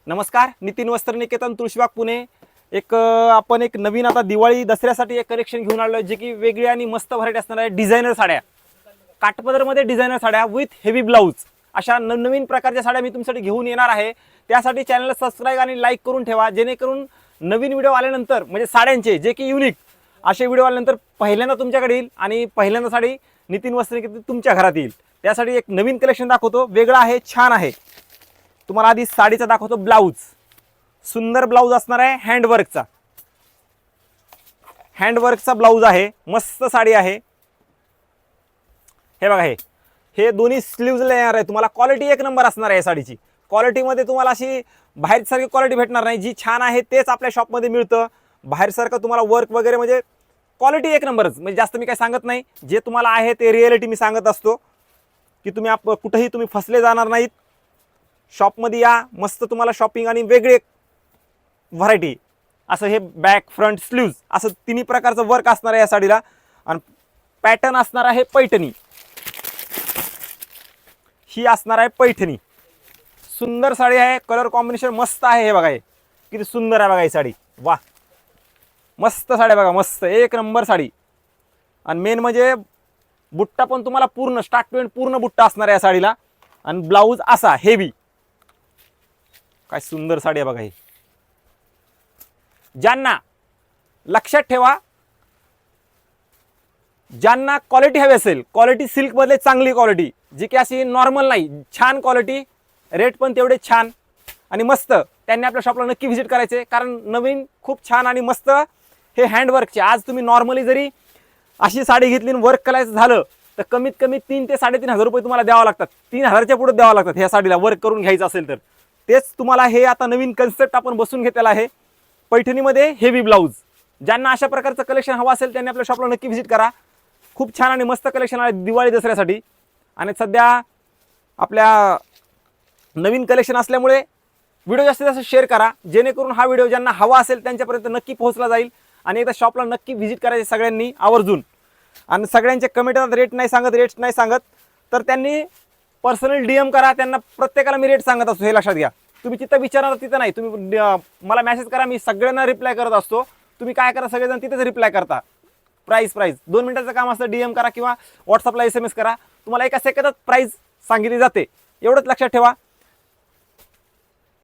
नमस्कार, नितीन वस्त्र निकेतन तुळशीबाग पुणे. आपण एक नवीन आता दिवाळी दसऱ्यासाठी एक कलेक्शन घेऊन आलो जे की वेगळी आणि मस्त व्हरायटी असणार आहे. डिझायनर साड्या, काठपदरमध्ये डिझायनर साड्या विथ हेवी ब्लाऊज, अशा नवीन प्रकारच्या साड्या मी तुमच्यासाठी घेऊन येणार आहे. त्यासाठी चॅनलला सबस्क्राईब आणि लाईक करून ठेवा, जेणेकरून नवीन व्हिडिओ आल्यानंतर म्हणजे साड्यांचे जे की युनिक असे व्हिडिओ आल्यानंतर पहिल्यांदा तुमच्याकडे येईल आणि पहिल्यांदा साडी नितीन वस्त्र निकेतन तुमच्या घरात येईल. त्यासाठी एक नवीन कलेक्शन दाखवतो, वेगळं आहे, छान आहे. तुम्हाला आधी साडीचा दाखवतो. ब्लाऊज, सुंदर ब्लाऊज असणार आहे, हँडवर्कचा. हँडवर्कचा ब्लाऊज आहे, मस्त साडी आहे. हे बघा, हे दोन्ही स्लीव्ज येणार आहे. तुम्हाला क्वालिटी एक नंबर असणार आहे. या साडीची क्वालिटीमध्ये तुम्हाला अशी बाहेरसारखी क्वालिटी भेटणार नाही. जी छान आहे तेच आपल्या शॉपमध्ये मिळतं. बाहेरसारखं तुम्हाला वर्क वगैरे म्हणजे क्वालिटी एक नंबरच. म्हणजे जास्त मी काही सांगत नाही, जे तुम्हाला आहे ते रिअलिटी मी सांगत असतो की तुम्ही कुठेही तुम्ही फसले जाणार नाहीत. शॉपमध्ये या, मस्त तुम्हाला शॉपिंग आणि वेगळे व्हरायटी. असं हे बॅक फ्रंट स्लीव्ज असं तिन्ही प्रकारचं वर्क असणार आहे या साडीला. आणि पॅटर्न असणार आहे पैठणी. ही असणार आहे पैठणी. सुंदर साडी आहे, कलर कॉम्बिनेशन मस्त आहे. हे बघा, हे किती सुंदर आहे बघा ही साडी. वा, मस्त साडी बघा, मस्त एक नंबर साडी. आणि मेन म्हणजे बुट्टा पण तुम्हाला पूर्ण स्टार्ट टू एंड पूर्ण बुट्टा असणार आहे या साडीला. आणि ब्लाऊज असा हेवी. काय सुंदर साडी आहे बघा ही. ज्यांना लक्षात ठेवा, ज्यांना क्वालिटी हवी असेल, क्वालिटी सिल्क मध्ये चांगली क्वालिटी, जी की अशी नॉर्मल नाही, छान क्वालिटी, रेट पण तेवढे छान आणि मस्त, त्यांनी आपल्या शॉपला नक्की व्हिजिट करायचे. कारण नवीन खूप छान आणि मस्त हे हँडवर्कचे. आज तुम्ही नॉर्मली जरी अशी साडी घेतली आणि वर्क करायचं झालं तर कमीत कमी 3 ते 3,500 रुपये तुम्हाला द्यावं लागतात. 3,000च्या पुढे द्यावं लागतात ह्या साडीला वर्क करून घ्यायचं असेल तर. तेच तुम्हाला हे आता नवीन कन्सेप्ट आपण बसून घेतलेला आहे. पैठणीमध्ये हेवी ब्लाऊज. ज्यांना अशा प्रकारचं कलेक्शन हवं असेल त्यांनी आपल्या शॉपला नक्की व्हिजिट करा. खूप छान आणि मस्त कलेक्शन आहे दिवाळी दसऱ्यासाठी. आणि सध्या आपल्या नवीन कलेक्शन असल्यामुळे व्हिडिओ जास्तीत जास्त शेअर करा, जेणेकरून हा व्हिडिओ ज्यांना हवा असेल त्यांच्यापर्यंत नक्की पोहोचला जाईल. आणि एकदा शॉपला नक्की व्हिजिट करायचे सगळ्यांनी आवर्जून. आणि सगळ्यांचे कमेंट येतात रेट नाही सांगत तर त्यांनी पर्सनल DM करा. त्यांना प्रत्येकाला मी रेट सांगत असतो, हे लक्षात घ्या. तुम्ही तिथं विचारणार तिथं नाही, तुम्ही मला मेसेज करा, मी सगळ्यांना रिप्लाय करत असतो. तुम्ही काय करा, सगळेजण तिथेच रिप्लाय करता. प्राईस 2 मिनिटाचं काम असतं. DM करा किंवा व्हॉट्सअपला SMS करा, तुम्हाला एका सेकंदात प्राईस सांगितली जाते. एवढंच लक्षात ठेवा.